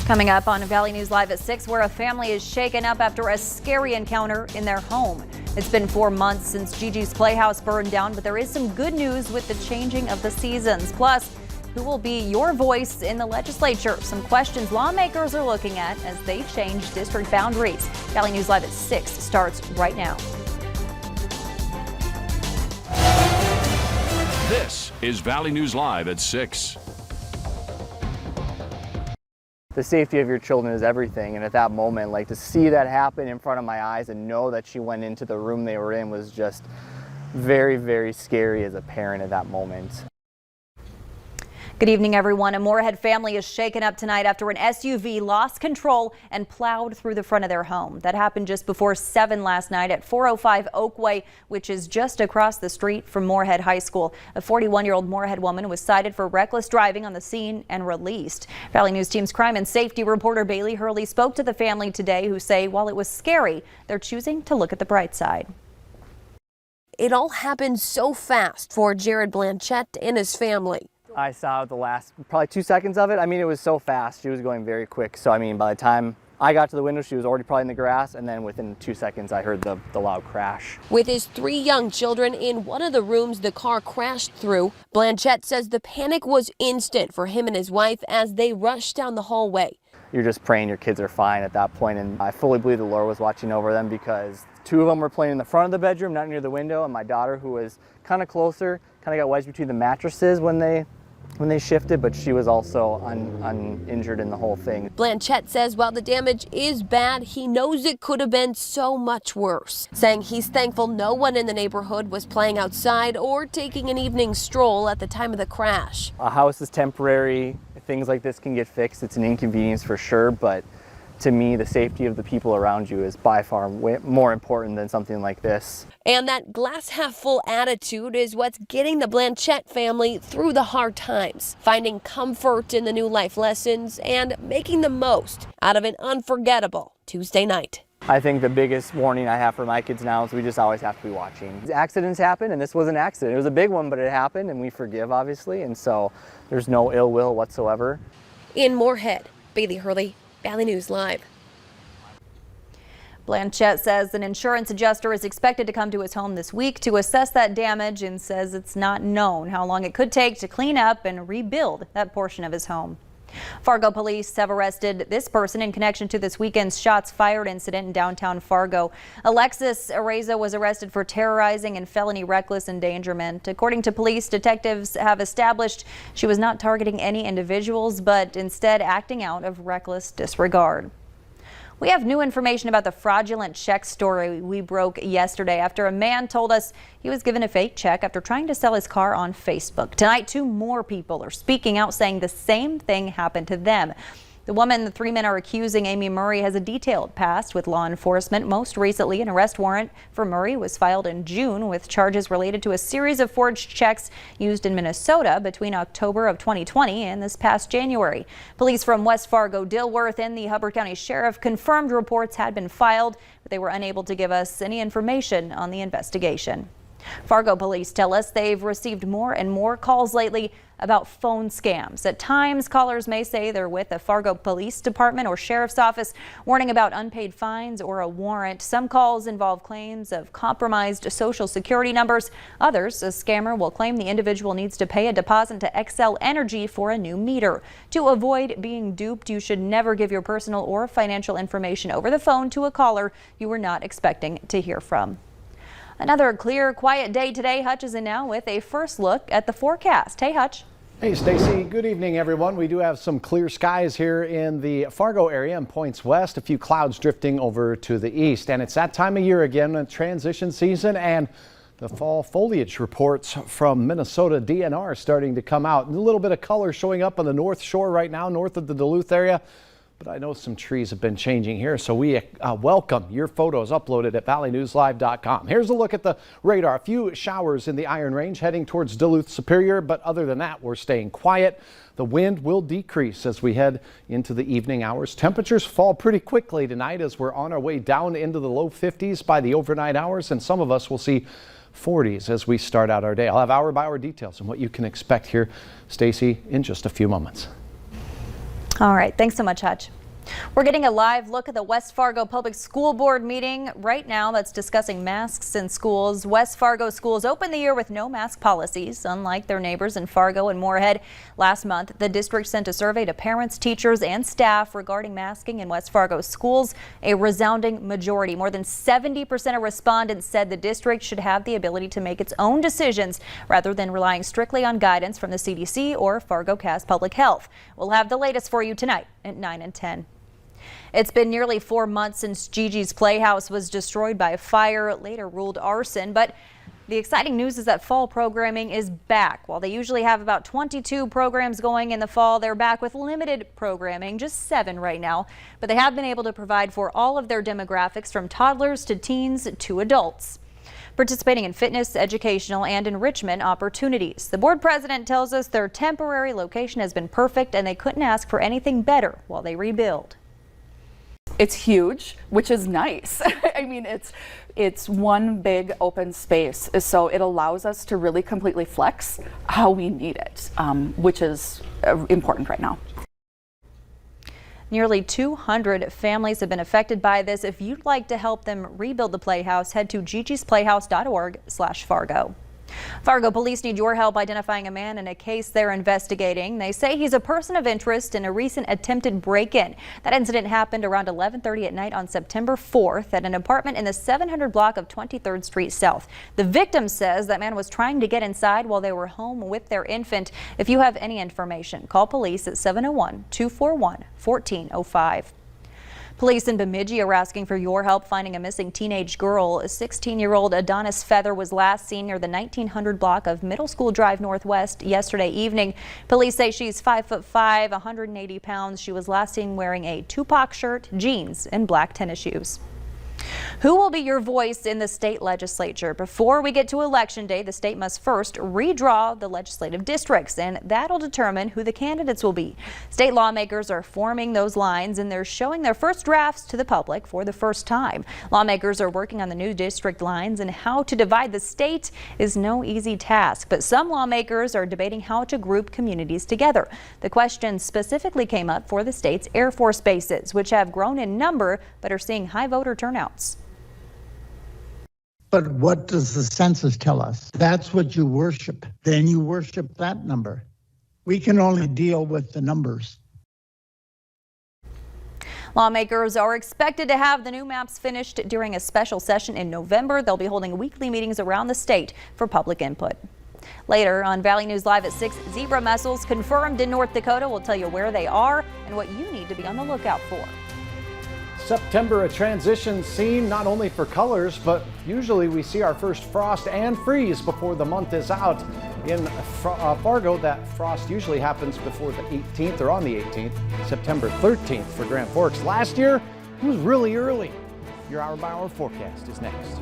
Coming up on Valley News Live at 6, where a family is shaken up after a scary encounter in their home. It's been 4 months since Gigi's Playhouse burned down, but there is some good news with the changing of the seasons. Plus, who will be your voice in the legislature? Some questions lawmakers are looking at as they change district boundaries. Valley News Live at 6 starts right now. This is Valley News Live at 6. The safety of your children is everything, and at that moment, like, to see that happen in front of my eyes and know that she went into the room they were in was just very, very scary as a parent at that moment. Good evening, everyone. A Moorhead family is shaken up tonight after an SUV lost control and plowed through the front of their home. That happened just before 7 last night at 405 Oakway, which is just across the street from Moorhead High School. A 41-year-old Moorhead woman was cited for reckless driving on the scene and released. Valley News Team's crime and safety reporter Bailey Hurley spoke to the family today, who say while it was scary, they're choosing to look at the bright side. It all happened so fast for Jared Blanchette and his family. I saw the last probably 2 seconds of it. I mean, it was so fast. She was going very quick. So, I mean, by the time I got to the window, she was already probably in the grass. And then within 2 seconds, I heard the loud crash. With his 3 young children in one of the rooms the car crashed through, Blanchette says the panic was instant for him and his wife as they rushed down the hallway. You're just praying your kids are fine at that point. And I fully believe the Lord was watching over them, because 2 of them were playing in the front of the bedroom, not near the window. And my daughter, who was kind of closer, kind of got wedged between the mattresses when they shifted, but she was also uninjured in the whole thing. Blanchette says while the damage is bad, he knows it could have been so much worse, saying he's thankful no one in the neighborhood was playing outside or taking an evening stroll at the time of the crash. A house is temporary. Things like this can get fixed. It's an inconvenience for sure, but to me, the safety of the people around you is by far more important than something like this. And that glass half full attitude is what's getting the Blanchette family through the hard times, finding comfort in the new life lessons and making the most out of an unforgettable Tuesday night. I think the biggest warning I have for my kids now is we just always have to be watching. Accidents happen, and this was an accident. It was a big one, but it happened, and we forgive, obviously, and so there's no ill will whatsoever. In Moorhead, Bailey Hurley, Valley News Live. Blanchette says an insurance adjuster is expected to come to his home this week to assess that damage, and says it's not known how long it could take to clean up and rebuild that portion of his home. Fargo police have arrested this person in connection to this weekend's shots fired incident in downtown Fargo. Alexis Areza was arrested for terrorizing and felony reckless endangerment. According to police, detectives have established she was not targeting any individuals, but instead acting out of reckless disregard. We have new information about the fraudulent check story we broke yesterday after a man told us he was given a fake check after trying to sell his car on Facebook. Tonight, 2 more people are speaking out, saying the same thing happened to them. The woman the 3 men are accusing, Amy Murray, has a detailed past with law enforcement. Most recently, an arrest warrant for Murray was filed in June with charges related to a series of forged checks used in Minnesota between October of 2020 and this past January. Police from West Fargo, Dilworth, and the Hubbard County Sheriff confirmed reports had been filed, but they were unable to give us any information on the investigation. Fargo police tell us they've received more and more calls lately about phone scams. At times, callers may say they're with the Fargo Police Department or Sheriff's Office, warning about unpaid fines or a warrant. Some calls involve claims of compromised Social Security numbers. Others, a scammer will claim the individual needs to pay a deposit to Xcel Energy for a new meter. To avoid being duped, you should never give your personal or financial information over the phone to a caller you were not expecting to hear from. Another clear, quiet day today. Hutch is in now with a first look at the forecast. Hey, Hutch. Hey, Stacy. Good evening, everyone. We do have some clear skies here in the Fargo area and points west. A few clouds drifting over to the east. And it's that time of year again, a transition season, and the fall foliage reports from Minnesota DNR starting to come out. A little bit of color showing up on the North Shore right now, north of the Duluth area. But I know some trees have been changing here, so we welcome your photos uploaded at valleynewslive.com. Here's a look at the radar. A few showers in the Iron Range heading towards Duluth Superior, but other than that, we're staying quiet. The wind will decrease as we head into the evening hours. Temperatures fall pretty quickly tonight as we're on our way down into the low 50s by the overnight hours, and some of us will see 40s as we start out our day. I'll have hour-by-hour details on what you can expect here, Stacy, in just a few moments. All right. Thanks so much, Hutch. We're getting a live look at the West Fargo Public School Board meeting right now that's discussing masks in schools. West Fargo schools opened the year with no mask policies, unlike their neighbors in Fargo and Moorhead. Last month, the district sent a survey to parents, teachers, and staff regarding masking in West Fargo schools. A resounding majority, more than 70% of respondents, said the district should have the ability to make its own decisions rather than relying strictly on guidance from the CDC or Fargo Cast Public Health. We'll have the latest for you tonight at 9 and 10. It's been nearly 4 months since Gigi's Playhouse was destroyed by a fire, later ruled arson. But the exciting news is that fall programming is back. While they usually have about 22 programs going in the fall, they're back with limited programming, just 7 right now. But they have been able to provide for all of their demographics, from toddlers to teens to adults, participating in fitness, educational, and enrichment opportunities. The board president tells us their temporary location has been perfect and they couldn't ask for anything better while they rebuild. It's huge, which is nice. I mean, it's one big open space, so it allows us to really completely flex how we need it, which is important right now. Nearly 200 families have been affected by this. If you'd like to help them rebuild the Playhouse, head to gigisplayhouse.org/Fargo. Fargo police need your help identifying a man in a case they're investigating. They say he's a person of interest in a recent attempted break-in. That incident happened around 11:30 at night on September 4th at an apartment in the 700 block of 23rd Street South. The victim says that man was trying to get inside while they were home with their infant. If you have any information, call police at 701-241-1405. Police in Bemidji are asking for your help finding a missing teenage girl. 16-year-old Adonis Feather was last seen near the 1900 block of Middle School Drive Northwest yesterday evening. Police say she's 5'5", 180 pounds. She was last seen wearing a Tupac shirt, jeans, and black tennis shoes. Who will be your voice in the state legislature? Before we get to Election Day, the state must first redraw the legislative districts, and that'll determine who the candidates will be. State lawmakers are forming those lines, and they're showing their first drafts to the public for the first time. Lawmakers are working on the new district lines, and how to divide the state is no easy task. But some lawmakers are debating how to group communities together. The question specifically came up for the state's Air Force bases, which have grown in number but are seeing high voter turnouts. But what does the census tell us? That's what you worship. Then you worship that number. We can only deal with the numbers. Lawmakers are expected to have the new maps finished during a special session in November. They'll be holding weekly meetings around the state for public input. Later on Valley News Live at 6, zebra mussels confirmed in North Dakota. We'll tell you where they are and what you need to be on the lookout for. September, a transition scene not only for colors, but usually we see our first frost and freeze before the month is out. In Fargo, that frost usually happens before the 18th or on the 18th, September 13th for Grand Forks. Last year, it was really early. Your hour-by-hour forecast is next.